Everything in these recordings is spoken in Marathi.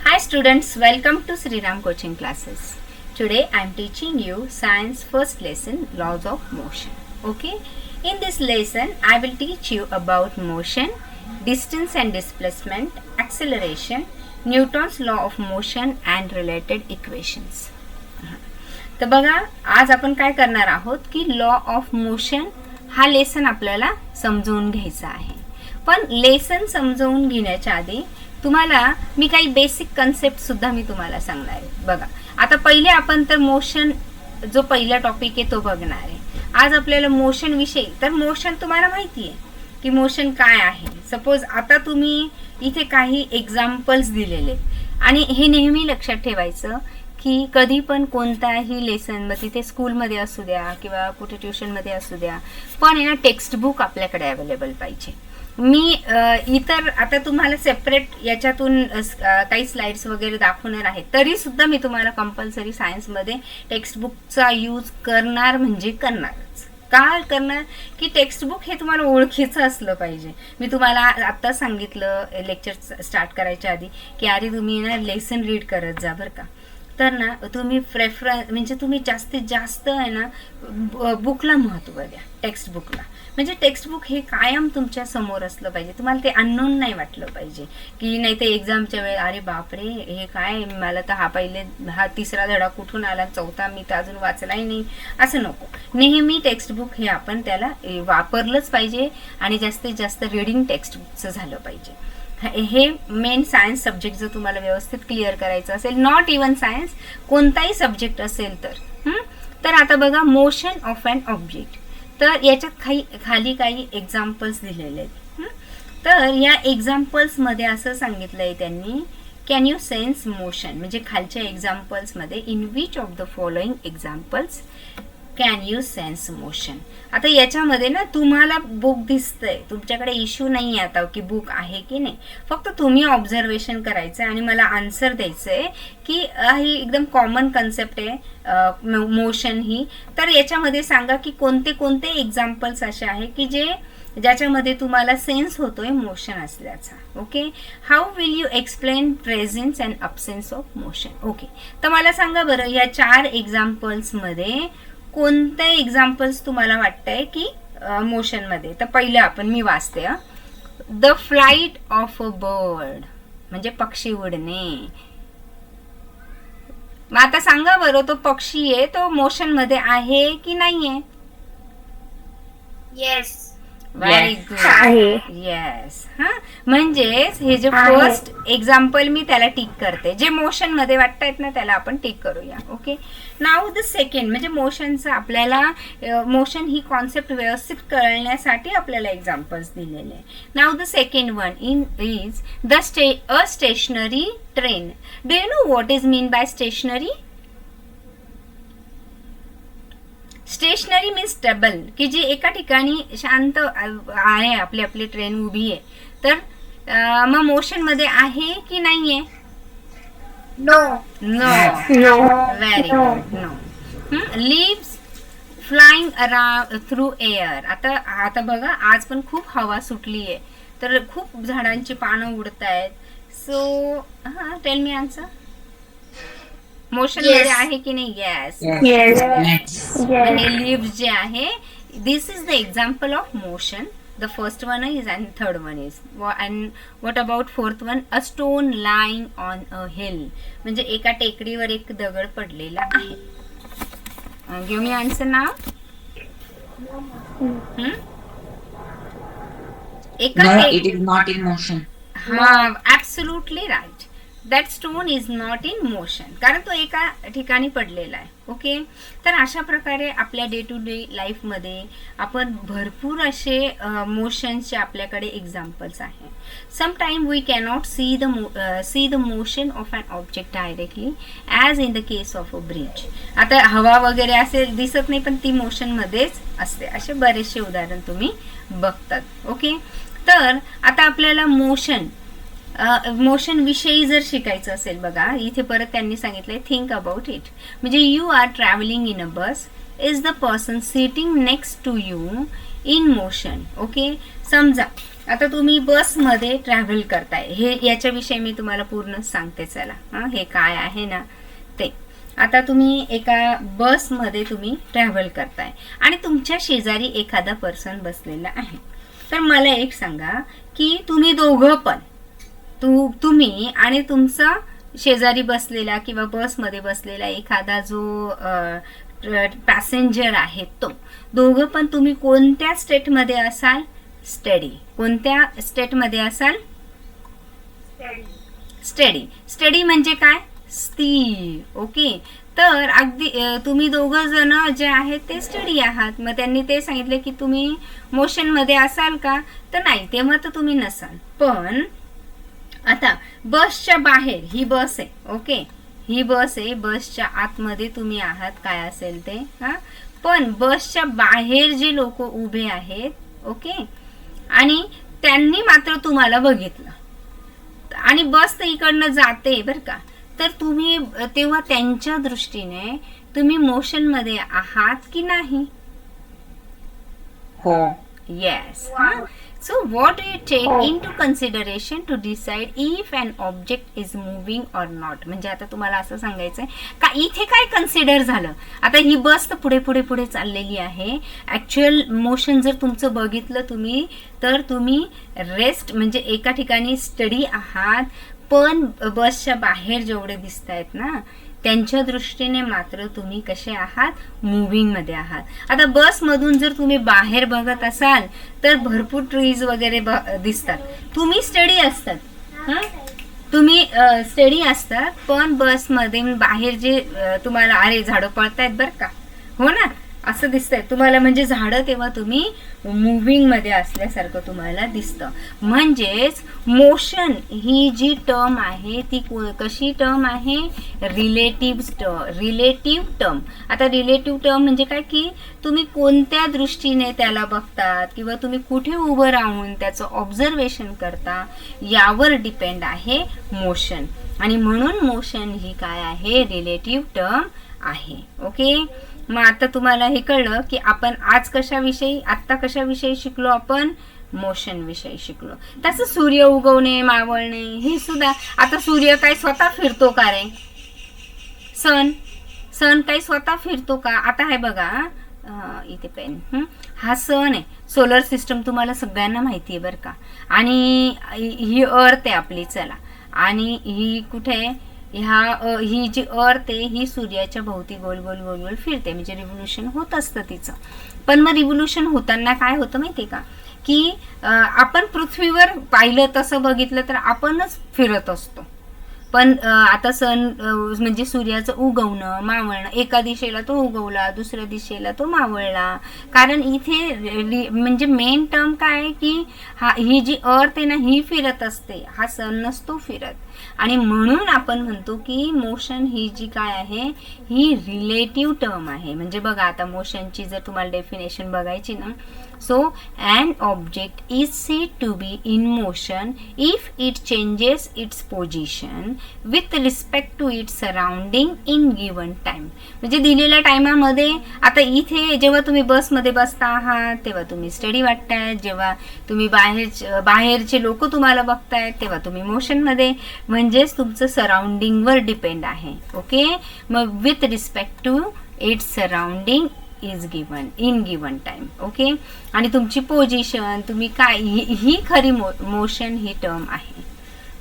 Hi students, welcome to Sriram Coaching Classes. Today I am teaching you science first lesson, laws of motion. Okay, in this lesson I will teach you about motion, distance and displacement, acceleration, Newton's law of motion and related equations. तर बघा, आज आपण काय करणार आहोत की लॉ ऑफ मोशन हा लेसन आपल्याला समजून घ्यायचा आहे. पण लेसन समजून घेण्याच्या आधी तुम्हाला मी काही बेसिक कन्सेप्ट सुद्धा मी तुम्हाला सांगणार आहे. बघा, आता पहिले आपण तर मोशन जो पहिला टॉपिक आहे तो बघणार आहे. आज आपल्याला मोशन विषयी, तर मोशन तुम्हाला माहिती आहे की मोशन काय आहे. सपोज आता तुम्ही इथे काही एक्झाम्पल्स दिलेले आणि हे नेहमी लक्षात ठेवायचं की कधी पण कोणताही लेसन, मग तिथे स्कूलमध्ये असू द्या किंवा कुठे ट्युशनमध्ये असू द्या, पण ना टेक्स्ट बुक आपल्याकडे अवेलेबल पाहिजे. मी इतर आता तुम्हाला सेपरेट याच्यातून काही स्लाइड्स वगैरे दाखवणार आहे, तरी सुद्धा मी तुम्हाला कंपल्सरी सायन्समध्ये टेक्स्ट बुकचा यूज करणार म्हणजे करणारच. का करणार की टेक्स्ट बुक हे तुम्हाला ओळखीचं असलं पाहिजे. मी तुम्हाला आत्ता सांगितलं लेक्चर स्टार्ट करायच्या आधी की अरे तुम्ही ना लेसन रीड करत जा बरं का. तर ना तुम्ही प्रेफरन्स म्हणजे तुम्ही जास्तीत जास्त आहे ना बुकला महत्त्व द्या, टेक्स्ट बुकला. म्हणजे टेक्स्ट बुक हे कायम तुमच्या समोर असलं पाहिजे. तुम्हाला ते अननोन नाही वाटलं पाहिजे की नाही ते एक्झामच्या वेळेस अरे बापरे हे काय, मला तर हा तिसरा धडा कुठून आला, चौथा मी तर अजून वाचलाही नाही, असं नको. नेहमी टेक्स्ट बुक हे आपण त्याला वापरलंच पाहिजे आणि जास्तीत जास्त रीडिंग टेक्स्ट बुकचं झालं पाहिजे. हे मेन सायन्स सब्जेक्ट जर तुम्हाला व्यवस्थित क्लिअर करायचं असेल, नॉट इवन सायन्स, कोणताही सब्जेक्ट असेल तर आता बघा, मोशन ऑफ अन ऑब्जेक्ट. तर याच्यात खाली काही एक्झाम्पल्स दिलेले आहेत. तर या एक्झाम्पल्समध्ये असं सांगितलंय त्यांनी, कॅन यू सेन्स मोशन, म्हणजे खालच्या एक्झाम्पल्समध्ये in which of the following examples can you sense motion. आता याच्यामध्ये ना तुम्हाला बुक दिसतंय, तुमच्याकडे इश्यू नाही आता की बुक आहे की नाही, फक्त तुम्ही ऑब्झर्वेशन करायचं आणि मला आन्सर द्यायचंय की ही एकदम कॉमन कन्सेप्ट आहे मोशन ही. तर याच्यामध्ये सांगा की कोणते कोणते एक्झाम्पल्स असे आहे की ज्याच्यामध्ये तुम्हाला सेन्स होतोय मोशन असल्याचा. Okay, how will you explain presence and absence of motion. Okay, तर मला सांगा बरं, या 4 एक्झाम्पल्समध्ये कोणते एक्झाम्पल्स तुम्हाला वाटतंय की मोशन मध्ये. तर पहिले मी वाचते. The flight of a bird म्हणजे पक्षी उडणे. मग आता सांगा बरं, तो पक्षी आहे तो मोशन मध्ये आहे की नाहीये. Yes, very good, yes. म्हणजेच हे जे फर्स्ट एक्झाम्पल मी त्याला टिक करते, जे मोशन मध्ये वाटतायत ना त्याला आपण टिक करूया. ओके, नाव द सेकंड, म्हणजे मोशनचं आपल्याला मोशन ही कॉन्सेप्ट व्यवस्थित कळण्यासाठी आपल्याला एक्झाम्पल्स दिलेले आहे. Now the second one is a stationary train. Do you know what is mean by stationary? Stationary means stable, की जी एका ठिकाणी शांत आहे, आपली ट्रेन उभी आहे. तर मग मोशन मध्ये आहे की नाहीये? No, no, very good, no. Leaves flying around through air. आता बघा, आज पण खूप हवा सुटली आहे, तर खूप झाडांची पानं उडत आहेत. So tell me answer, motion मध्ये आहे की नाही? येस. आणि लिव्स जे आहे, this is the example of motion. The first one is and third one is. And what about fourth one? A stone lying on a hill. म्हणजे एका टेकडीवर एक दगड पडलेला आहे. Give me answer now. No, it is not in motion. Absolutely right. That stone is not in motion, कारण तो एका ठिकाणी पडलेला आहे. ओके, तर अशा प्रकारे आपल्या डे टू डे लाईफमध्ये आपण भरपूर असे मोशनचे आपल्याकडे एक्झाम्पल्स आहे. Sometime we cannot see the motion of an object directly as in the case of a bridge. आता हवा वगैरे असे दिसत नाही, पण ती मोशनमध्येच असते. असे बरेचसे उदाहरण तुम्ही बघतात. ओके, तर आता आपल्याला मोशन विषयी जर शिकायचं असेल, बघा इथे परत त्यांनी सांगितलंय, थिंक अबाउट इट. म्हणजे you are travelling in a bus, is the person sitting next to you in motion. Okay, समजा आता तुम्ही बसमध्ये ट्रॅव्हल करताय, हे याच्याविषयी मी तुम्हाला पूर्ण सांगते. चला हे काय आहे ना ते. आता तुम्ही एका बसमध्ये तुम्ही ट्रॅव्हल करताय आणि तुमच्या शेजारी एखादा पर्सन बसलेला आहे. तर मला एक सांगा की तुम्ही दोघं पण तुम्ही आणि तुमचा शेजारी बसलेला किंवा बसमध्ये बसलेला एखादा जो पॅसेंजर आहे तो, दोघं पण तुम्ही कोणत्या स्टेटमध्ये असाल? स्टडी. कोणत्या स्टेटमध्ये असाल? स्टडी. स्टडी म्हणजे काय? स्थिर. ओके. तर अगदी तुम्ही दोघं जण जे आहेत ते स्टडी आहात. मग त्यांनी ते सांगितले की तुम्ही मोशन मध्ये असाल का? तर नाही, तेव्हा तर तुम्ही नसाल. पण आता बसच्या बाहेर ही बस आहे. ओके, ही बस आहे, बसच्या आतमध्ये तुम्ही आहात, काय असेल ते. पण बसच्या बाहेर जे लोक उभे आहेत, ओके, आणि त्यांनी मात्र तुम्हाला बघितलं आणि बस तर इकडनं जाते बरं का. तर तुम्ही तेव्हा त्यांच्या दृष्टीने तुम्ही मोशन मध्ये आहात की नाही? हो. Yes. So what do you take into consideration to decide if an object is moving or not? म्हणजे आता तुम्हाला असं सांगायचंय का इथे काय कन्सिडर झालं. आता ही बस तर पुढे पुढे पुढे चाललेली आहे. ऍक्च्युअल मोशन जर तुमचं बघितलं तुम्ही, तर तुम्ही रेस्ट म्हणजे एका ठिकाणी स्टडी आहात. पण बसच्या बाहेर जेवढे दिसत आहेत ना, त्यांच्या दृष्टीने मात्र तुम्ही कसे आहात? मुव्हिंग मध्ये आहात. आता बस मधून जर तुम्ही बाहेर बघत असाल तर भरपूर ट्रीज वगैरे दिसतात. तुम्ही स्टडी असतात, तुम्ही स्टडी असतात, पण बस मध्ये बाहेर जे तुम्हाला अरे झाडं पळतायत बरं का, हो ना, असं दिसतंय तुम्हाला. म्हणजे झाडं तेव्हा तुम्ही मुव्हिंग मध्ये असल्यासारखं तुम्हाला दिसतं. म्हणजेच मोशन ही जी टर्म आहे ती कशी टर्म आहे? Relative term. आता रिलेटिव्ह टर्म म्हणजे काय की तुम्ही कोणत्या दृष्टीने त्याला बघतात किंवा तुम्ही कुठे उभं राहून त्याचं ऑब्झर्वेशन करता यावर डिपेंड आहे मोशन. आणि म्हणून मोशन ही काय आहे? रिलेटिव्ह टर्म आहे. ओके. मग आता तुम्हाला हे कळलं की आपण आज आत्ता कशाविषयी शिकलो? आपण मोशन विषयी शिकलो. तसं सूर्य उगवणे, मावळणे हे सुद्धा. आता सूर्य काय स्वतः फिरतो का रे? सन काही स्वतः फिरतो का? आता हे बघा इथे पेन, हा सन आहे. सोलर सिस्टम तुम्हाला सगळ्यांना माहिती आहे बरं का. आणि ही अर्थ आहे आपली. चला, आणि ही कुठे आहे? ही जी अर्थ आहे ही सूर्याच्या भोवती गोल गोल गोल गोल फिरते. म्हणजे रिव्होल्युशन होत असतं तिचं. पण मग रिव्होल्युशन होताना काय होतं माहितीये का? की आपण पृथ्वीवर पाहिलं तसं बघितलं तर आपणच फिरत असतो. पण आता सन म्हणजे सूर्याचं उगवणं, मावळणं, एका दिशेला तो उगवला, दुसऱ्या दिशेला तो मावळला. कारण इथे म्हणजे मेन टर्म काय आहे की ही जी अर्थ आहे ना ही फिरत असते, हा सन नसतो फिरत. आणि म्हणून आपण म्हणतो की मोशन ही जी काय आहे ही रिलेटिव्ह टर्म आहे. म्हणजे बघा आता मोशनची जर तुम्हाला डेफिनेशन बघायची ना, so an object is said to be in motion if it changes its position with respect to its surrounding in given time. म्हणजे दिलेल्या टाइमामध्ये. आता इथे जेव्हा तुम्ही बसमध्ये बसता आहात तेव्हा तुम्ही स्टडी वाटताय, जेव्हा तुम्ही बाहेरचे लोक तुम्हाला बघतायत तेव्हा तुम्ही मोशन मध्ये. म्हणजेच तुमचं सराउंडिंगवर डिपेंड आहे. ओके. मग with respect to its surrounding is given in given time. Okay. आणि तुमची पोझिशन, तुम्ही काय, ही खरी मोशन ही टर्म आहे.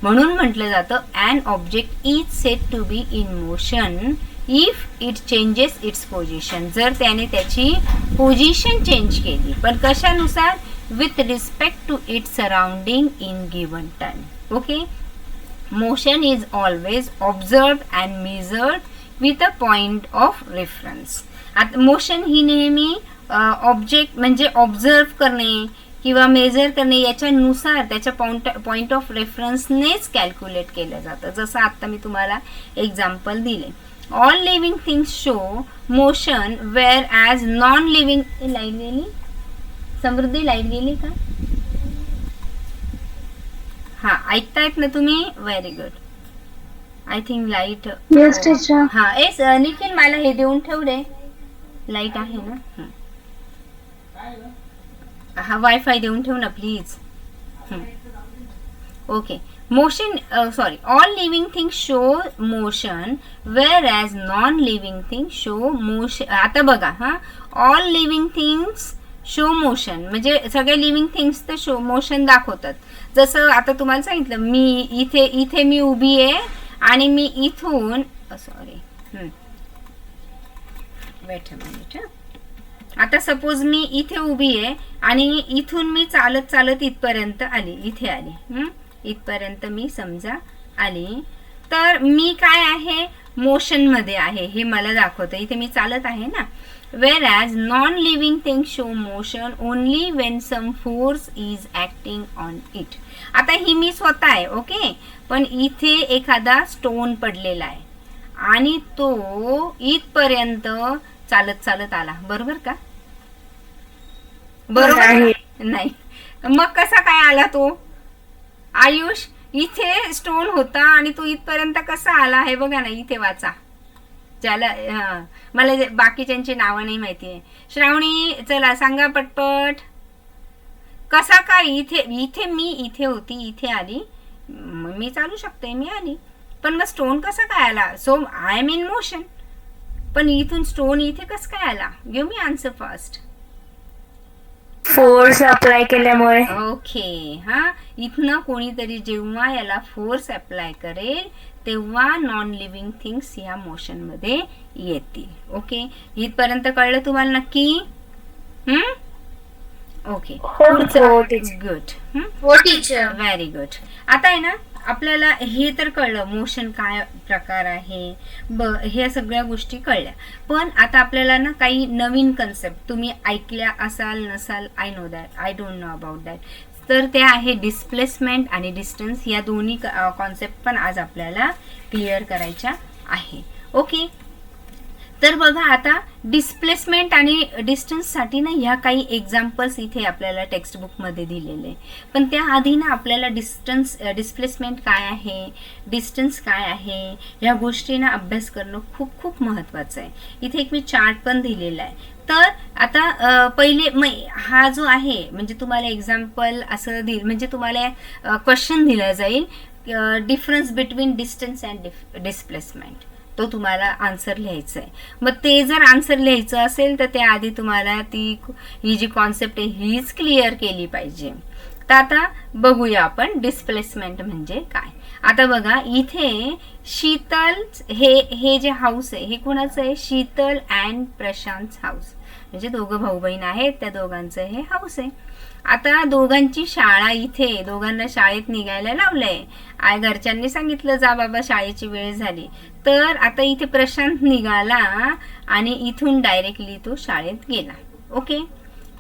म्हणून म्हटलं जातं an object is said to be in motion if it changes its position. जर त्याने त्याची पोझिशन चेंज केली, पण कशानुसार? With respect to its surrounding in given time. Okay. Motion is always observed and measured with a point of reference. आता मोशन ही नेहमी ऑब्जेक्ट म्हणजे ऑब्झर्व करणे किंवा मेजर करणे याच्यानुसार त्याच्या पॉइंट ऑफ रेफरन्सनेच कॅल्क्युलेट केलं जातं. जसं आता मी तुम्हाला एक्झाम्पल दिले. All living things show motion wear as non living. Light गेली? समृद्धी लाईट गेली का? हा, ऐकतायत ना तुम्ही? Very good. I think light. हा, एस निखिल मला हे देऊन ठेव रे. लाईट आहे ना? हा, वायफाय देऊन ठेव ना please. Okay. Motion, sorry, all living things show motion whereas non-living things show motion. आता बघा हा, all living things show motion म्हणजे सगळे लिव्हिंग थिंग्स तर शो मोशन दाखवतात. जसं आता तुम्हाला सांगितलं, मी इथे मी उभी आहे आणि मी इथून सॉरी वेट अ मिनिट. आता सपोज मी इथे उभी आहे आणि इथून मी चालत चालत इथपर्यंत आली, इथे आली, इथपर्यंत मी समजा आली, तर मी काय आहे, मोशन मध्ये आहे हे मला दाखवतं. इथे मी चालत आहे ना. whereas non-living things show motion only when some force is acting on it. आता ही मी स्वतः आहे, ओके, पण इथे एखादा स्टोन पडलेला आहे आणि तो इथपर्यंत चालत चालत आला, बरोबर का? बरोबर नाही. मग कसा काय आला तो? आयुष, इथे स्टोन होता आणि तो इथपर्यंत कसा आला हे बघा ना, इथे वाचा. ज्याला मला बाकीच्यांची नावं नाही माहिती आहे. श्रावणी, चला सांगा पटपट. कसा काय इथे मी इथे होती, इथे आली, मी चालू शकते, मी आली, पण मग स्टोन कसा काय आला? So I am in motion, पण इथून स्टोन इथे कसा काय आला? Give me answer first. Force apply केल्यामुळे. ओके, हा, इथनं कोणीतरी जेव्हा याला फोर्स अप्लाय करेल तेव्हा नॉन लिव्हिंग थिंग्स या मोशन मध्ये येतील. ओके, इथपर्यंत कळलं तुम्हाला नक्की? ओके, गुड, हो टीचर. Very good. आता आहे ना, आपल्याला हे तर कळलं मोशन काय प्रकार आहे, ह्या सगळ्या गोष्टी कळल्या. पण आता आपल्याला ना काही नवीन कन्सेप्ट तुम्ही ऐकल्या असाल नसाल, I know that, I don't know about that. तर ते आहे डिस्प्लेसमेंट आणि डिस्टन्स. या दोन्ही कॉन्सेप्ट पण आज आपल्याला क्लिअर करायच्या आहे. ओके, तर बघा आता डिस्प्लेसमेंट आणि डिस्टन्स साठी ना ह्या काही एक्झाम्पल्स इथे आपल्याला टेक्स्ट बुक मध्ये दिलेले. पण त्याआधी ना आपल्याला डिस्प्लेसमेंट काय आहे, डिस्टन्स काय आहे, ह्या गोष्टींना अभ्यास करणं खूप खूप महत्वाचं आहे. इथे एक मी चार्ट पण दिलेला आहे. तर आता पहिले हा जो आहे म्हणजे तुम्हाला एक्झाम्पल असं म्हणजे तुम्हाला क्वेश्चन दिला जाईल, difference between distance and displacement, तो तुम्हाला आन्सर लिहायचा आहे. मग ते जर आन्सर लिहायचं असेल तर त्याआधी तुम्हाला ही जी कॉन्सेप्ट आहे हीच क्लिअर केली पाहिजे. तर आता बघूया आपण डिस्प्लेसमेंट म्हणजे काय. आता बघा, इथे शीतल हे जे हाऊस आहे हे कोणाचं आहे? शीतल अँड प्रशांत हाऊस, म्हणजे दोघं भाऊ बहीण आहेत, त्या दोघांचं हे हाऊस आहे. आता दोघांची शाळा, इथे दोघांना शाळेत निघायला लावलंय. घरच्यांनी सांगितलं जा बाबा शाळेची वेळ झाली. तर आता इथे प्रशांत निघाला आणि इथून डायरेक्टली तो शाळेत गेला. ओके,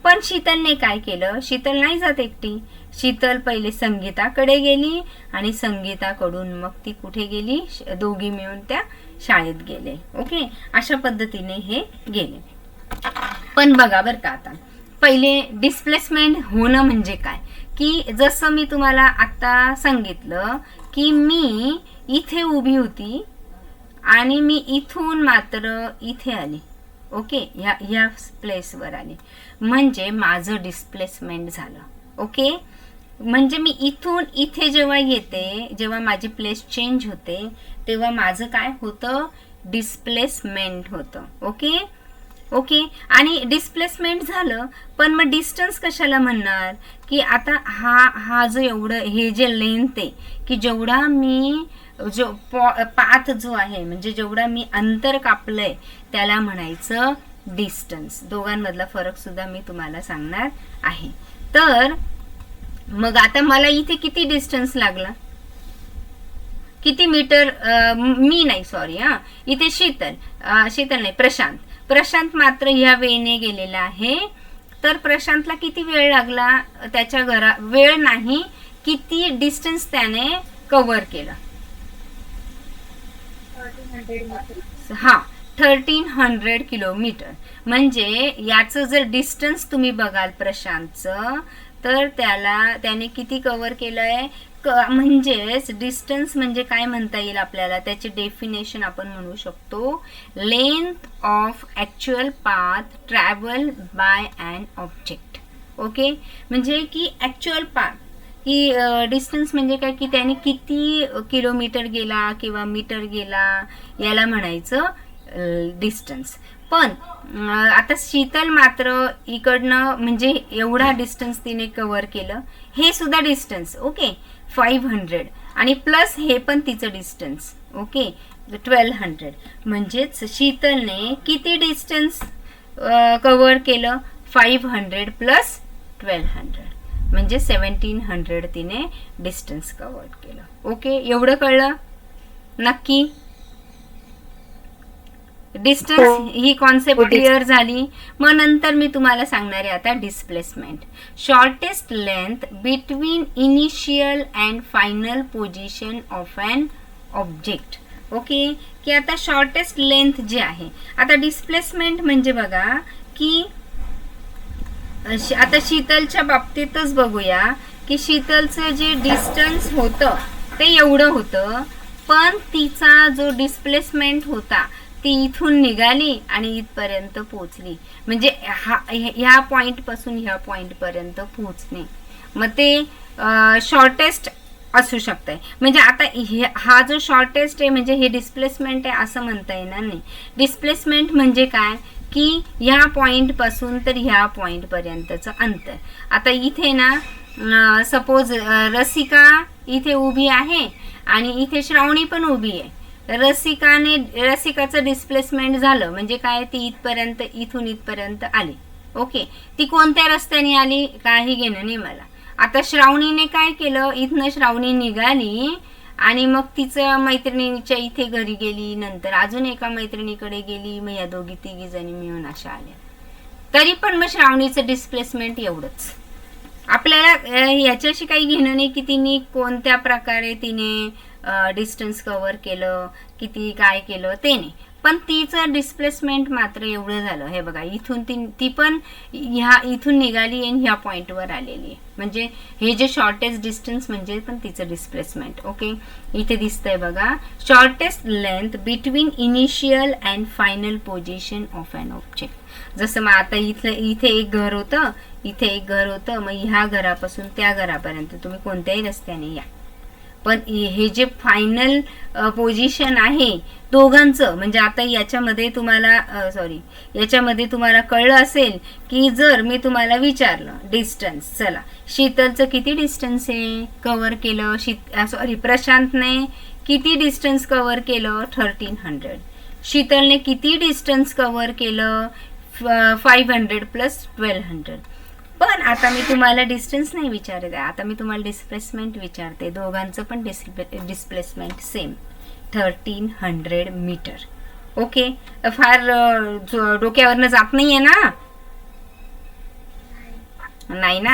पण शीतलने काय केलं? शीतल नाही जात एकटी. शीतल पहिले संगीताकडे गेली आणि संगीताकडून मग ती कुठे गेली? दोघी मिळून त्या शाळेत गेले. ओके, अशा पद्धतीने हे गेले. पण बघा बरं का, आता पहिले डिस्प्लेसमेंट होणं म्हणजे काय, की जसं मी तुम्हाला आता सांगितलं की मी इथे उभी होती आणि मी इथून मात्र इथे आली. ओके, ह्या प्लेसवर आली, म्हणजे माझं डिस्प्लेसमेंट झालं. ओके, म्हणजे मी इथून इथे जेव्हा येते, जेव्हा माझी प्लेस चेंज होते, तेव्हा माझं काय होतं? डिस्प्लेसमेंट होतं. ओके ओके, आणि डिस्प्लेसमेंट झालं. पण मग डिस्टन्स कशाला म्हणणार? की आता हा जो एवढं हे जे लेंथ आहे, की जेवढा मी जो पाथ जो आहे म्हणजे जेवढा मी अंतर कापलंय त्याला म्हणायचं डिस्टन्स. दोघांमधला फरक सुद्धा मी तुम्हाला सांगणार आहे. तर मग आता मला इथे किती डिस्टन्स लागला? किती मीटर? मी नाही, सॉरी, इथे शीतल नाही, प्रशांत मात्र ह्या वेळेने गेलेला आहे. तर प्रशांतला किती वेळ लागला? त्याच्या वेळ नाही, किती डिस्टन्स त्याने कव्हर केलं? 1300 किलोमीटर. म्हणजे याचं जर डिस्टन्स तुम्ही बघाल प्रशांतचं, तर त्याने किती कव्हर केलंय? म्हणजेच डिस्टन्स म्हणजे काय म्हणता येईल आपल्याला? त्याची डेफिनेशन आपण म्हणू शकतो length of actual path travel by an object. Okay, म्हणजे की ऍक्च्युअल पाथ की डिस्टन्स म्हणजे काय, की त्याने किती किलोमीटर गेला किंवा मीटर गेला याला म्हणायचं डिस्टन्स. पण आता शीतल मात्र इकडनं म्हणजे एवढा डिस्टन्स तिने कव्हर केलं, हे सुद्धा डिस्टन्स ओके 500 आणि प्लस हे पण तिचं डिस्टन्स ओके 1200. म्हणजेच शीतलने किती डिस्टन्स कव्हर केलं 500 प्लस 1200 म्हणजे 1700 तिने डिस्टन्स कव्हर केलं. ओके, एवढं कळलं नक्की? डिस्टन्स ही कॉन्सेप्ट क्लिअर झाली. मग नंतर मी तुम्हाला सांगणार आहे आता displacement. Shortest length between initial and final position of an object. Okay, की आता शॉर्टेस्ट लेंथ जे आहे, आता डिस्प्लेसमेंट म्हणजे बघा की आता शीतलच्या बाबतीतच बघूया की शीतलचं जे डिस्टन्स होतं ते एवढं होतं, पण तिचा जो डिस्प्लेसमेंट होता ती इथून निघाली आणि इथपर्यंत पोहोचली, म्हणजे ह्या पॉइंट पासून ह्या पॉइंट पर्यंत पोहोचणे, मग ते शॉर्टेस्ट असू शकतंय. म्हणजे आता हा जो शॉर्टेस्ट आहे म्हणजे हे डिस्प्लेसमेंट आहे असं म्हणता येणार नाही. डिस्प्लेसमेंट म्हणजे काय की ह्या पॉइंट पासून तर ह्या पॉइंट पर्यंतचं अंतर. आता इथे ना सपोज रसिका इथे उभी आहे आणि इथे श्रावणी पण उभी आहे. रसिकाचं डिस्प्लेसमेंट झालं म्हणजे काय, ती इथपर्यंत इथून इथपर्यंत आली. ओके, ती कोणत्या रस्त्याने आली काही घेणं नाही मला. आता श्रावणीने काय केलं, इथनं श्रावणी निघाली आणि मग तिचं मैत्रिणीच्या इथे घरी गेली, नंतर अजून एका मैत्रिणीकडे गेली, मग या दोघी तिघी जणी मिळून अशा आल्या. तरी पण मग श्रावणीचं डिस्प्लेसमेंट एवढंच. आपल्याला याच्याशी काही घेणं नाही की तिने कोणत्या प्रकारे तिने डिस्टन्स कव्हर केलं, किती काय केलं ते नाही, पण तिचं डिस्प्लेसमेंट मात्र एवढं झालं. हे बघा, इथून ती पण इथून निघाली आणि ह्या पॉइंटवर आलेली आहे. म्हणजे हे जे शॉर्टेस्ट डिस्टन्स म्हणजे पण तिचं डिस्प्लेसमेंट. ओके, इथे दिसतंय बघा, shortest length between initial and final position of an object. जसं मग आता इथे एक घर होतं, इथे एक घर होतं, मग ह्या घरापासून त्या घरापर्यंत तुम्ही कोणत्याही रस्त्याने या, पण हे जे फायनल पोझिशन आहे दोघांचं, म्हणजे आता याच्यामध्ये तुम्हाला कळलं असेल की जर मी तुम्हाला विचारलं डिस्टन्स, चला शीतलचं किती डिस्टन्स आहे कव्हर केलं, प्रशांतने किती डिस्टन्स कव्हर केलं 1300, शीतलने किती डिस्टन्स कव्हर केलं 500 प्लस 1200. पण आता मी तुम्हाला डिस्टन्स नाही विचारत आहे, आता मी तुम्हाला डिस्प्लेसमेंट विचारते. दोघांचं पण डिस्प्लेसमेंट सेम 1300 मीटर. ओके, फार डोक्यावरनं जात नाहीये ना? नाही ना?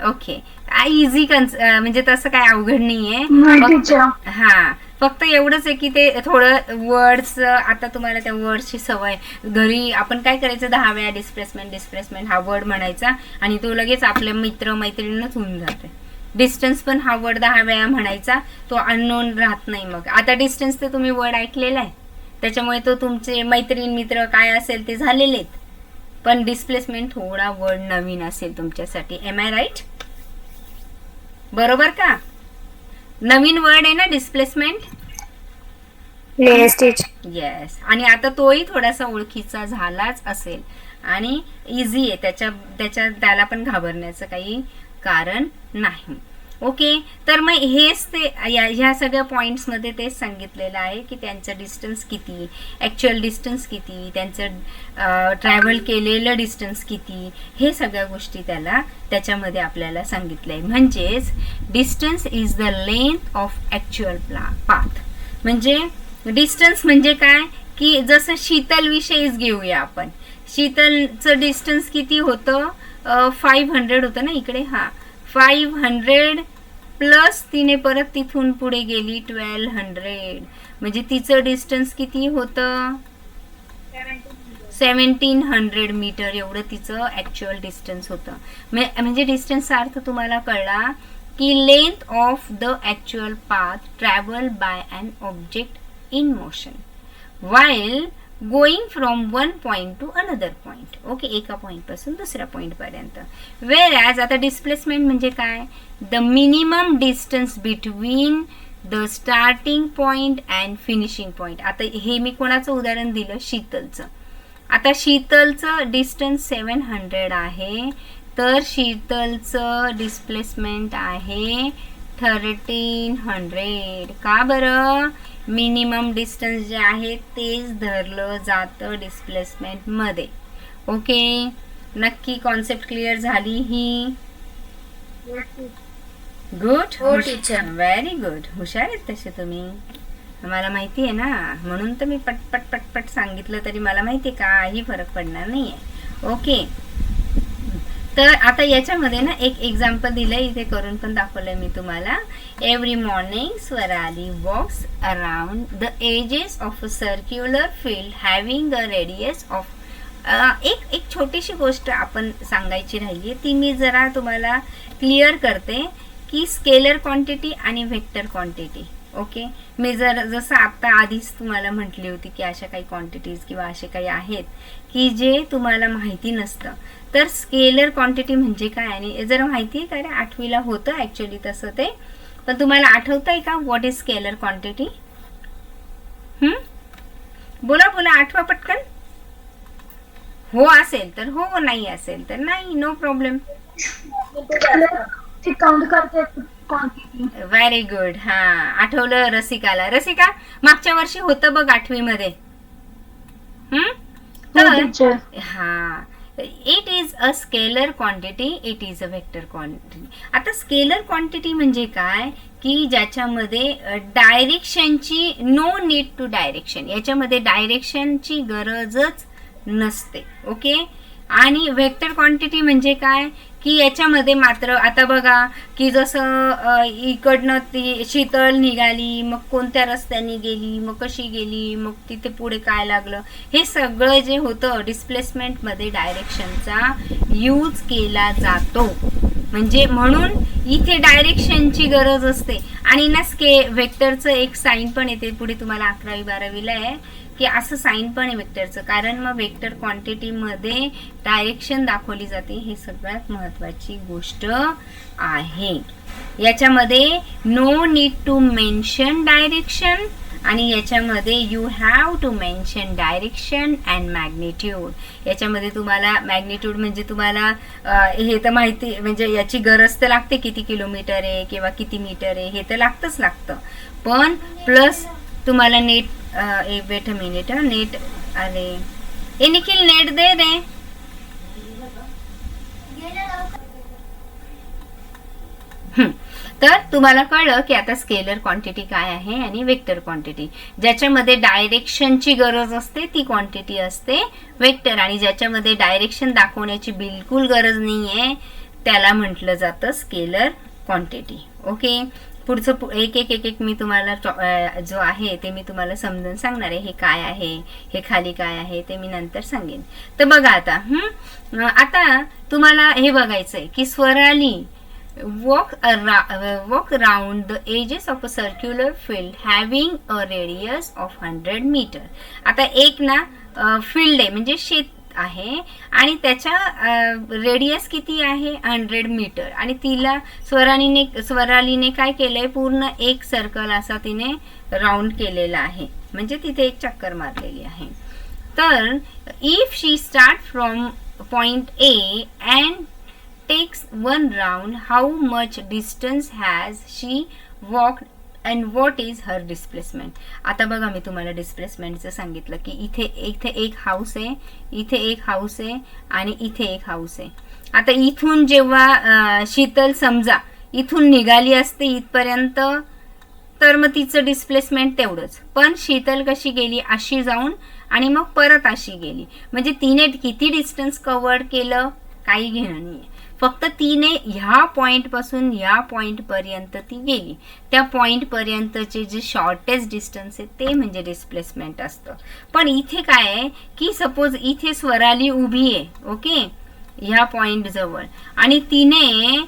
ओके, इझी म्हणजे तसं काय अवघड नाहीये. हा, फक्त एवढंच आहे की ते थोडं वर्ड्स, आता तुम्हाला त्या वर्ड्सची सवय, घरी आपण काय करायचं 10 वेळा डिस्प्लेसमेंट हा वर्ड म्हणायचा आणि तो लगेच आपल्या मित्र मैत्रिणींनाच होऊन जाते. डिस्टन्स पण हा वर्ड 10 वेळा म्हणायचा, तो अननोन राहत नाही. मग आता डिस्टन्स तर तुम्ही वर्ड ऐकलेला आहे, त्याच्यामुळे तो तुमचे मैत्रीण मित्र काय असेल ते झालेले आहेत, पण डिस्प्लेसमेंट थोडा वर्ड नवीन असेल तुमच्यासाठी. Am I right? बरोबर का? नवीन वर्ड आहे ना डिस्प्लेसमेंट? येस. आणि आता तोही थोडासा ओळखीचा झालाच असेल आणि इझी आहे, त्याला पण घाबरण्याचं काही कारण नाही. ओके, तर मग हेच ते ह्या सगळ्या पॉइंट्समध्ये तेच सांगितलेलं आहे की त्यांचं डिस्टन्स किती, ॲक्च्युअल डिस्टन्स किती, त्यांचं ट्रॅव्हल केलेलं डिस्टन्स किती, हे सगळ्या गोष्टी त्याच्यामध्ये आपल्याला सांगितलं आहे. म्हणजेच distance is the length of actual path. म्हणजे डिस्टन्स म्हणजे काय की जसं शीतल विषयीच घेऊया आपण. शीतलचं डिस्टन्स किती होतं 500 होतं ना इकडे. हा 500 प्लस तिने परत तिथून पुढे गेली 1200, म्हणजे तिचं डिस्टन्स किती होतं 1700 मीटर, एवढं तिचं ॲक्च्युअल डिस्टन्स होतं. म्हणजे डिस्टन्सचा अर्थ तुम्हाला कळला की length of the actual path travel by an object in motion while going from one point to another point. Okay, एका पॉइंट पासून दुसऱ्या पॉइंट पर्यंत. वेर ॲज आता डिस्प्लेसमेंट म्हणजे काय, the minimum distance between the starting point and finishing point. आता हे मी कोणाचं उदाहरण दिलं, शीतलचं. आता शीतलचं डिस्टन्स 700 आहे, तर शीतलचं डिस्प्लेसमेंट आहे 1300. का बरं, मिनिमम डिस्टन्स जे आहे तेच धरलं जातं डिस्प्लेसमेंट मध्ये. ओके, नक्की कॉन्सेप्ट क्लिअर झाली ही. गुड, हो टीचर. व्हेरी गुड, हुशार आहेत तसे तुम्ही, मला माहिती आहे ना, म्हणून तर मी पटपट पटपट सांगितलं, तरी मला माहिती आहे काही फरक पडणार नाहीये. ओके, तर आता याच्यामध्ये ना एक एक्झाम्पल दिलंय, इथे करून पण दाखवलंय मी तुम्हाला. Every morning Swarali walks around the edges of a circular field having a radius of. एक छोटीशी गोष्ट आपण सांगायची राहिली, ती मी जरा तुम्हाला क्लिअर करते की स्केलर क्वांटिटी आणि व्हेक्टर क्वांटिटी. ओके, मी जसं आता आधीच तुम्हाला म्हटली होती की अशा काही क्वांटिटीज किंवा असे काही आहेत की जे तुम्हाला माहिती नसतं. तर स्केलर क्वांटिटी म्हणजे काय, आणि जरा माहिती आहे का रे, 8वीला होतं ॲक्च्युली तसं ते, पण तुम्हाला आठवतंय का व्हॉट इज स्केलर क्वांटिटी? बोला बोला, आठवा पटकन. हो असेल तर हो, नाही असेल तर नाही, नो प्रॉब्लेम. काउंट करते क्वांटिटी. Very good. हा, आठवलं रसिकाला. रसिका, मागच्या वर्षी होतं बघ 8वी मध्ये. तर हा, it is a scalar quantity, it is a vector quantity. आता स्केलर क्वांटिटी म्हणजे काय की ज्याच्यामध्ये डायरेक्शनची, नो नीड टू डायरेक्शन, याच्यामध्ये डायरेक्शनची गरजच नसते. ओके, आणि व्हेक्टर क्वांटिटी म्हणजे काय की याच्यामध्ये मात्र, आता बघा की जसं इकडनं ती शीतल निघाली, मग कोणत्या रस्त्याने गेली, मग कशी गेली, मग तिथे पुढे काय लागलं, हे सगळं जे होतं डिस्प्लेसमेंटमध्ये डायरेक्शनचा यूज केला जातो. म्हणजे म्हणून इथे डायरेक्शनची गरज असते. आणि ना व्हेक्टरचं एक साईन पण येते पुढे, तुम्हाला 11वी 12वीला आहे की असं साईन पण आहे वेक्टरचं, कारण मग वेक्टर क्वांटिटीमध्ये डायरेक्शन दाखवली जाते. हे सगळ्यात महत्त्वाची गोष्ट आहे. याच्यामध्ये no need to mention direction, आणि याच्यामध्ये you have to mention direction and magnitude. याच्यामध्ये तुम्हाला मॅग्निट्यूड म्हणजे तुम्हाला हे तर माहिती, म्हणजे याची गरज तर लागते, किती किलोमीटर आहे किंवा किती मीटर आहे हे तर लागतं, पण प्लस तुम्हाला net, weight a minute, net, अरे ए निखिल नेट दे रे. तर तुम्हाला कळलं की आता स्केलर क्वांटिटी काय आहे आणि वेक्टर क्वांटिटी. ज्याच्यामध्ये डायरेक्शनची गरज असते ती क्वांटिटी असते वेक्टर, आणि ज्याच्यामध्ये डायरेक्शन दाखवण्याची बिलकुल गरज नाहीये त्याला म्हटलं जातं स्केलर क्वांटिटी. ओके, पुढचं एक एक एक एक मी तुम्हाला जो आहे ते मी तुम्हाला समजून सांगणार आहे. हे काय आहे, हे खाली काय आहे ते मी नंतर सांगेन. तर बघा आता तुम्हाला हे बघायचंय की Swarali walk around the edges of a circular field having a radius of 100 meter. आता एक ना फील्ड आहे म्हणजे शेत आहे आणि त्याच्या रेडियस किती आहे 100 मीटर, आणि तिला स्वरालीने काय केलंय, पूर्ण एक सर्कल असा तिने राऊंड केलेला आहे, म्हणजे तिथे एक चक्कर मारलेली आहे. तर if she start from point A and takes one round, how much distance has she walked and what is her displacement? आता बघा मी तुम्हाला डिस्प्लेसमेंटचं सांगितलं की इथे एक हाऊस आहे, इथे एक हाऊस आहे आणि इथे एक हाऊस आहे. आता इथून जेव्हा शीतल समजा इथून निघाली असते इथपर्यंत, तर मग तिचं डिस्प्लेसमेंट तेवढंच. पण शीतल कशी गेली, अशी जाऊन आणि मग परत अशी गेली, म्हणजे तिने किती डिस्टन्स कव्हर केलं काही घेणं नाहीये. फक्त तिने ह्या पॉइंट पासून ह्या पॉइंट पर्यंत ती गेली, त्या पॉइंट पर्यंतचे जे शॉर्टेस्ट डिस्टन्स आहे ते म्हणजे डिस्प्लेसमेंट असतं. पण इथे काय आहे की सपोज इथे स्वराली उभी आहे, ओके, ह्या पॉइंट जवळ, आणि तिने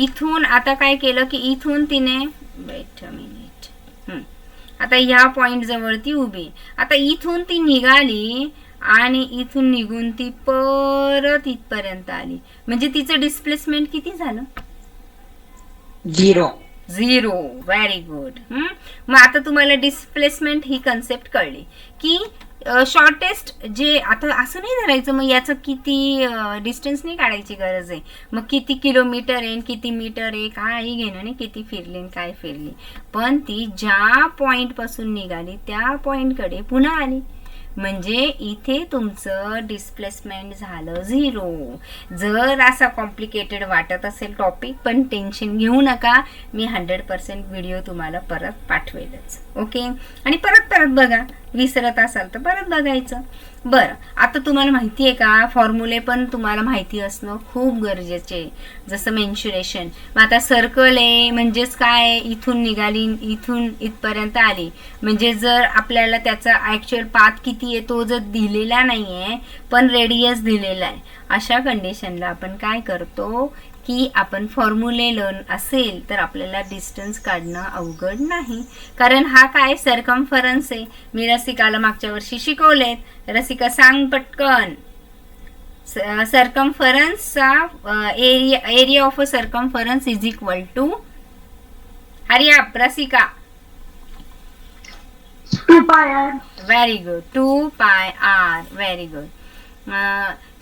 इथून आता काय केलं की इथून तिने, वेट अ मिनिट, आता ह्या पॉइंट जवळ ती उभी. आता इथून ती निघाली आणि इथून निघून ती परत इथपर्यंत आली, म्हणजे तिचं डिस्प्लेसमेंट किती झालं? 0. 0. Very good. मग आता तुम्हाला डिस्प्लेसमेंट ही कन्सेप्ट कळली की शॉर्टेस्ट जे, आता असं नाही धरायचं मग याचं किती डिस्टन्स नाही काढायची गरज आहे, मग किती किलोमीटर आहे किती मीटर आहे काही घेणं नाही, किती फिरली काय फिरली, पण ती ज्या पॉइंट पासून निघाली त्या पॉइंटकडे पुन्हा आली, म्हणजे इथे तुमचं डिस्प्लेसमेंट झालं 0. जर असा कॉम्प्लिकेटेड वाटत असेल टॉपिक, पण टेन्शन घेऊ नका, मी 100% व्हिडिओ तुम्हाला परत पाठवेलच. ओके, आणि परत बघा, विसरत असाल तर परत बघायचं. बरं, आता तुम्हाला माहिती आहे का, फॉर्म्युले पण तुम्हाला माहिती असणं खूप गरजेचे, जसं मेन्शुरेशन. मग आता सर्कल आहे म्हणजेच काय, इथून निघाली इथून इथपर्यंत आली, म्हणजे जर आपल्याला त्याचा ॲक्च्युअल पाथ किती आहे तो जर दिलेला नाही आहे पण रेडियस दिलेला आहे, अशा कंडिशनला आपण काय करतो की आपण फॉर्म्युले लर्न असेल तर आपल्याला डिस्टन्स काढणं अवघड नाही, कारण हा काय सर्कम्फरन्स आहे. मी रसिकाला मागच्या वर्षी शिकवलेत. रसिका सांग पटकन, सर्कम्फरन्सचा area of a circumference is equal to, hurry up Rasika. 2 pi r. Very good, 2 pi r. Very good.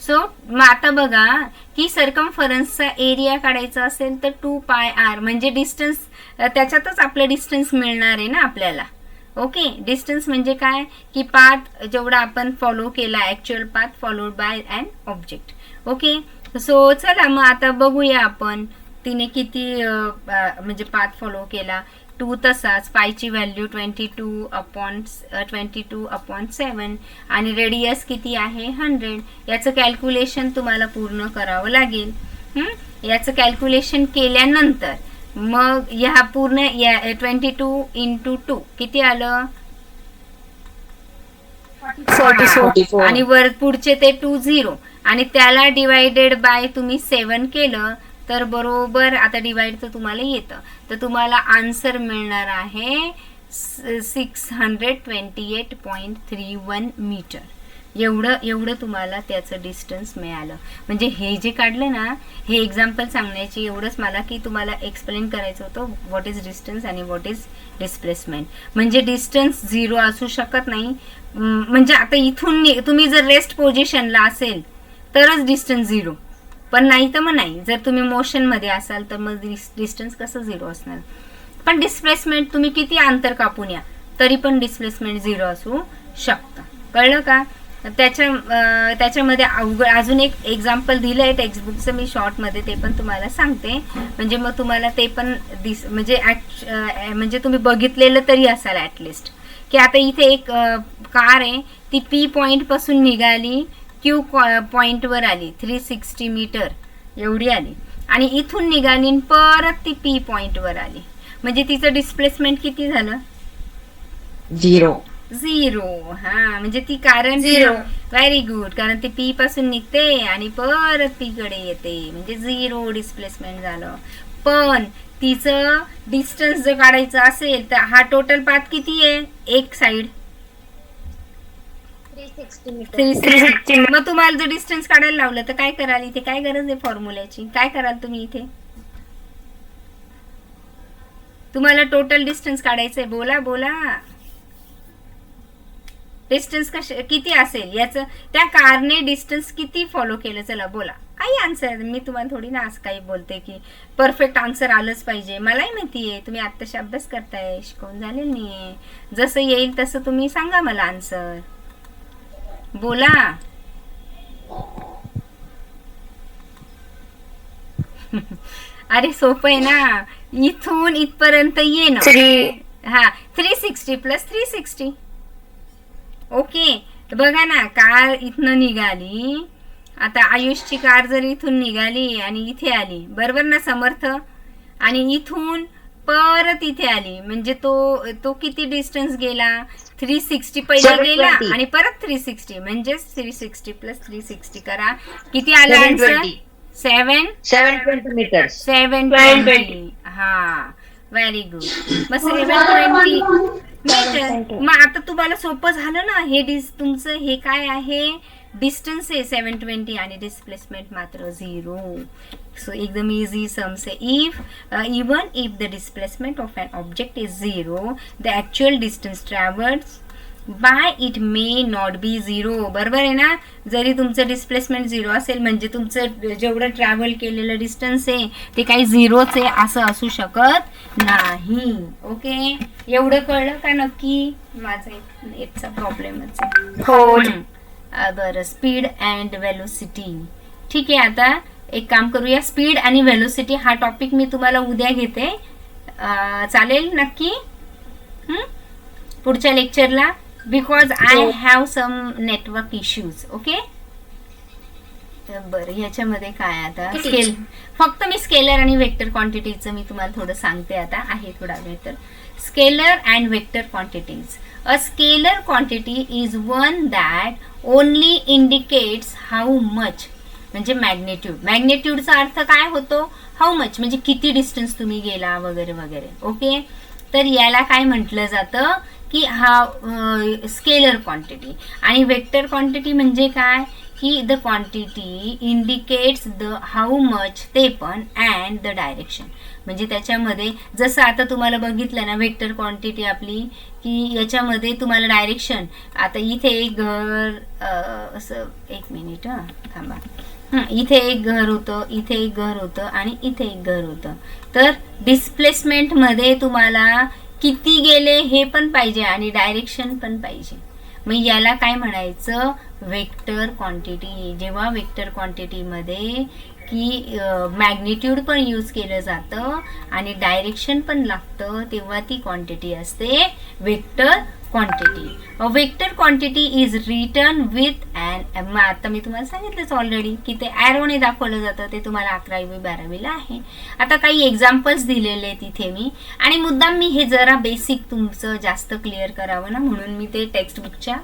So मग आता बघा की सर्कम्फरन्सचा एरिया काढायचा असेल तर 2 pi r म्हणजे डिस्टन्स, त्याच्यातच आपलं डिस्टन्स मिळणार आहे ना आपल्याला. ओके, डिस्टन्स म्हणजे काय की पाथ जेवढा आपण फॉलो केला, actual path followed by an object. Okay, so चला मग आता बघूया आपण तिने किती म्हणजे पाथ फॉलो केला. 2 तसाच, पायची व्हॅल्यू 22/7 आणि रेडियस किती आहे 100. याचं कॅल्क्युलेशन तुम्हाला पूर्ण करावं लागेल. याचं कॅल्क्युलेशन केल्यानंतर मग ह्या पूर्ण 22 × 2 किती आलं 44. आणि वर पुढचे ते 20 आणि त्याला डिवायडेड बाय तुम्ही 7 केलं तर बरोबर, आता डिवाइड तर तुम्हाला येतं, तर तुम्हाला आन्सर मिळणार आहे 628.31 मीटर. एवढं तुम्हाला त्याचं डिस्टन्स मिळालं. म्हणजे हे जे काढलं ना, हे एक्झाम्पल सांगण्याची एवढंच मला की तुम्हाला एक्सप्लेन करायचं होतं व्हॉट इज डिस्टन्स आणि व्हॉट इज डिस्प्लेसमेंट. म्हणजे डिस्टन्स 0 असू शकत नाही, म्हणजे आता इथून तुम्ही जर रेस्ट पोझिशनला असेल तरच डिस्टन्स 0, पण नाही तर मग नाही. जर तुम्ही मोशनमध्ये असाल तर मग डिस्टन्स कसं 0 असणार. पण डिस्प्लेसमेंट तुम्ही किती अंतर कापून या तरी पण डिस्प्लेसमेंट 0 असू शकतं. कळलं का? त्याच्यामध्ये अजून एक एक्झाम्पल दिलं आहे टेक्स्टबुकचं, मी शॉर्टमध्ये ते पण तुम्हाला सांगते, म्हणजे मग तुम्हाला ते पण म्हणजे तुम्ही बघितलेलं तरी असाल ॲटलिस्ट, की आता इथे एक कार आहे, ती पी पॉईंटपासून निघाली क्यू पॉईंटवर आली, 360 मीटर एवढी आली, आणि इथून निघाली परत ती पी पॉईंटवर आली, म्हणजे तिचं डिस्प्लेसमेंट किती झालं 0. हा, म्हणजे ती कारण 0. व्हेरी गुड, कारण ती पी पासून निघते आणि परत पी कडे येते, म्हणजे 0 डिस्प्लेसमेंट झालं. पण तिचं डिस्टन्स जर काढायचं असेल तर हा टोटल पाथ किती आहे, एक साइड 360. मग तुम्हाला जर डिस्टन्स काढायला लावलं तर काय कराल, इथे काय गरज आहे फॉर्म्युल्याची, काय कराल तुम्ही इथे, तुम्हाला टोटल डिस्टन्स काढायचंय, बोला डिस्टन्स किती असेल याचं, त्या कारने डिस्टन्स किती फॉलो केलं, चला बोला काही आन्सर. मी तुम्हाला थोडी ना असं काही बोलते की परफेक्ट आन्सर आलंच पाहिजे, मलाही माहिती आहे तुम्ही आत्ताशी अभ्यास करताय, शिकवून झालेलं नाहीये, जसं येईल तसं तुम्ही सांगा मला आन्सर, बोला. अरे सोपं आहे ना, इथून इथपर्यंत येणं, हा 360 + 360. ओके, बघा ना, कार इथनं निघाली, आता आयुषची कार जर इथून निघाली आणि इथे आली, बरोबर ना समर्थ, आणि इथून परत इथे आली, म्हणजे तो किती डिस्टन्स गेला, 360 पहिले गेला आणि परत 360, म्हणजे 360 + 360 करा, किती आला आन्सर 720 मीटर. 720. हा, व्हेरी गुड. मग 720 मीटर. मग आता तुम्हाला सोपं झालं ना, हे तुमचं हे काय आहे, डिस्टन्स आहे 720 आणि डिस्प्लेसमेंट मात्र 0. सो एकदम इझी सम्स आहे. Even if the displacement of an object is 0, the actual distance travels by it may not be 0. बरोबर आहे ना. जरी तुमचं डिस्प्लेसमेंट 0 असेल म्हणजे तुमचं जेवढं ट्रॅव्हल केलेलं डिस्टन्स आहे ते काही 0च आहे असं असू शकत नाही. ओके, एवढं कळलं का नक्की? माझा एकचा प्रॉब्लेमच आहे. हो. बरं, स्पीड अँड व्हेलोसिटी. ठीक आहे, आता एक काम करूया, स्पीड आणि व्हेलोसिटी हा टॉपिक मी तुम्हाला उद्या घेते. चालेल नक्की पुढच्या लेक्चरला, because I have some network issues. Okay, बरं, ह्याच्यामध्ये काय आता फक्त मी स्केलर आणि वेक्टर क्वांटिटीचं मी तुम्हाला थोडं सांगते. आता आहे थोडा वेळ. तर scalar and vector quantities. A scalar quantity is one that only indicates how much, म्हणजे मॅग्नेट्यूड. मॅग्नेट्यूडचा अर्थ काय होतो? हाऊ मच, म्हणजे किती डिस्टन्स तुम्ही गेला वगैरे वगैरे. ओके, तर याला काय म्हटलं जातं की हा स्केलर क्वांटिटी. आणि वेक्टर क्वांटिटी म्हणजे काय की the quantity indicates the how much, ते पण अँड द डायरेक्शन. म्हणजे त्याच्यामध्ये जसं आता तुम्हाला बघितलं ना वेक्टर क्वांटिटी आपली, की याच्यामध्ये तुम्हाला डायरेक्शन, आता इथे एक घर असं, एक मिनिट थांबा, इथे एक घर होतं, इथे एक घर होतं आणि इथे एक घर होतं. तर डिस्प्लेसमेंटमध्ये तुम्हाला किती गेले हे पण पाहिजे आणि डायरेक्शन पण पाहिजे. मग याला काय म्हणायचं? Vector quantity. जेव्हा वेक्टर क्वांटिटीमध्ये की मॅग्निट्यूड पण यूज केलं जातं आणि डायरेक्शन पण लागतं, तेव्हा ती क्वांटिटी असते vector quantity. Vector quantity is written with and, आता मी तुम्हाला सांगितलंच ऑलरेडी की ते ॲरोने दाखवलं जातं. ते तुम्हाला 11वी 12वीला आहे. आता काही एक्झाम्पल्स दिलेले आहेत इथे मी, आणि मुद्दाम मी हे जरा बेसिक तुमचं जास्त क्लिअर करावं ना, म्हणून मी ते टेक्स्टबुकच्या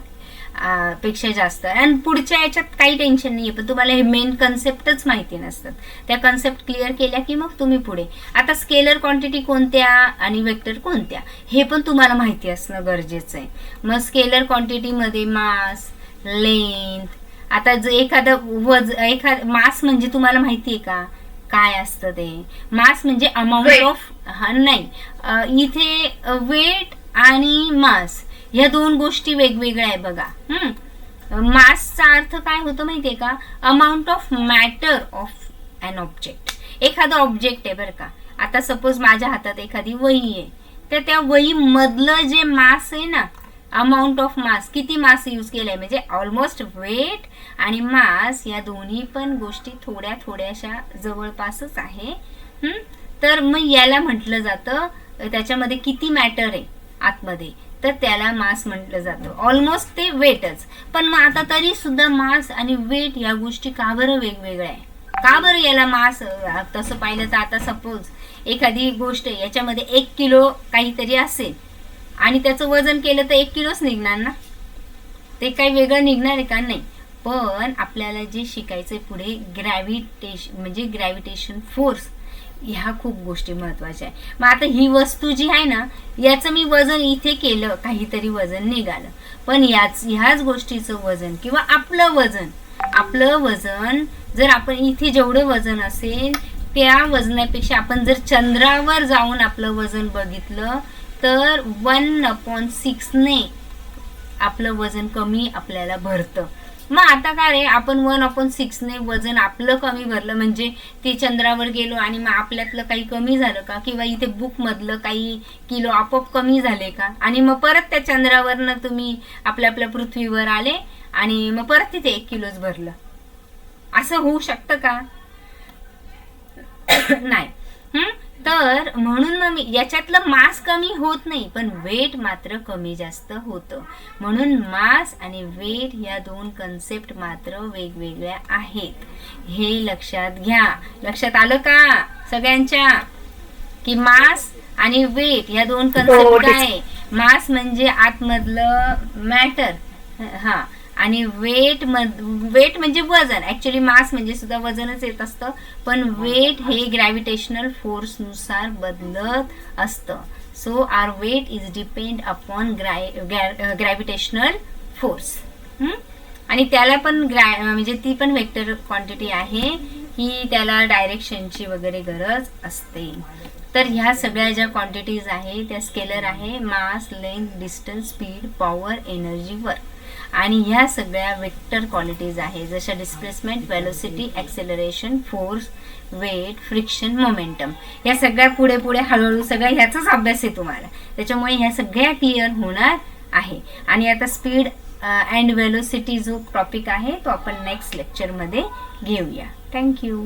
पेक्षा जास्त. आणि पुढच्या याच्यात काही टेन्शन नाही आहे, पण तुम्हाला हे मेन कन्सेप्टच माहिती नसतात. त्या कन्सेप्ट क्लिअर केल्या की मग तुम्ही पुढे. आता स्केलर क्वांटिटी कोणत्या आणि वेक्टर कोणत्या हे पण तुम्हाला माहिती असणं गरजेचं आहे. मग स्केलर क्वांटिटीमध्ये मास, लेंथ. आता जर एखादं मास म्हणजे तुम्हाला माहिती आहे का काय असतं ते? मास म्हणजे अमाऊंट ऑफ, नाही, इथे वेट आणि मास ह्या दोन गोष्टी वेगवेगळ्या आहे बघा. मासचा अर्थ काय होतो माहितीये का? Amount of matter of an object. एखादं ऑब्जेक्ट आहे बरं का. आता सपोज माझ्या हातात एखादी वही आहे, तर त्या वही मधलं जे मास आहे ना, अमाऊंट ऑफ मास, किती मास यूज केलाय, म्हणजे ऑलमोस्ट वेट आणि मास या दोन्ही पण गोष्टी थोड्या थोड्याशा जवळपासच आहे. तर मग याला म्हटलं जातं, त्याच्यामध्ये किती मॅटर आहे आतमध्ये, तर त्याला मास म्हटलं जातं. ऑलमोस्ट ते वेटच. पण मग आता तरी सुद्धा मास आणि वेट या गोष्टी का बरं वेगवेगळ्या आहे? का बरं याला मास? तसं पाहिलं तर आता सपोज एखादी गोष्ट याच्यामध्ये 1 किलो काहीतरी असेल आणि त्याचं वजन केलं तर 1 किलोच निघणार ना, ते काही वेगळं निघणार आहे का? नाही. पण आपल्याला जे शिकायचंय पुढे ग्रॅव्हिटेशन, म्हणजे ग्रॅव्हिटेशन फोर्स, ह्या खूप गोष्टी महत्वाच्या आहे. मग आता ही वस्तू जी आहे ना, याचं मी वजन इथे केलं, काहीतरी वजन निघालं, पण ह्याच गोष्टीचं वजन किंवा आपलं वजन जर आपण इथे जेवढं वजन असेल त्या वजनापेक्षा आपण जर चंद्रावर जाऊन आपलं वजन बघितलं तर 1/6 ने आपलं वजन कमी आपल्याला भरतं. मग आता काय रे, आपण 1/6 ने वजन आपलं कमी भरलं म्हणजे ते चंद्रावर गेलो आणि मग आपल्यातलं काही कमी झालं का? किंवा इथे बुक मधलं काही किलो आपोआप कमी झाले का? आणि मग परत त्या चंद्रावरनं तुम्ही आपल्या पृथ्वीवर आले आणि मग परत तिथे 1 किलोच भरलं, असं होऊ शकतं का? नाही. तर म्हणून मग याच्यातलं मास कमी होत नाही, पण वेट मात्र कमी जास्त होतं. म्हणून मास आणि वेट या दोन कन्सेप्ट मात्र वेगवेगळ्या आहेत, हे लक्षात घ्या. लक्षात आलं का सगळ्यांच्या? की मास आणि वेट या दोन कन्सेप्ट काय? मास म्हणजे आतमधलं मॅटर, आणि वेट म्हणजे वजन. ऍक्च्युली मास म्हणजे सुद्धा वजनच येत असतं, पण वेट हे ग्रॅव्हिटेशनल फोर्स नुसार बदलत असतं. So our weight is depend upon gravitational force. आणि त्याला पण म्हणजे ती पण वेक्टर क्वांटिटी आहे की त्याला डायरेक्शनची वगैरे गरज असते. तर ह्या सगळ्या ज्या क्वांटिटीज आहे त्या स्केलर आहे, mass, length, distance, speed, power, energy, work. आणि ह्या सगळ्या वेक्टर क्वालिटीज आहे जशा displacement, velocity, acceleration, force, weight, friction, momentum. या सगळ्या पुढे पुढे हळूहळू सगळ्या ह्याचाच अभ्यास आहे तुम्हाला, त्याच्यामुळे ह्या सगळ्या क्लिअर होणार आहे. आणि आता स्पीड अँड वेलोसिटी जो टॉपिक आहे तो आपण नेक्स्ट लेक्चरमध्ये घेऊया. थँक्यू.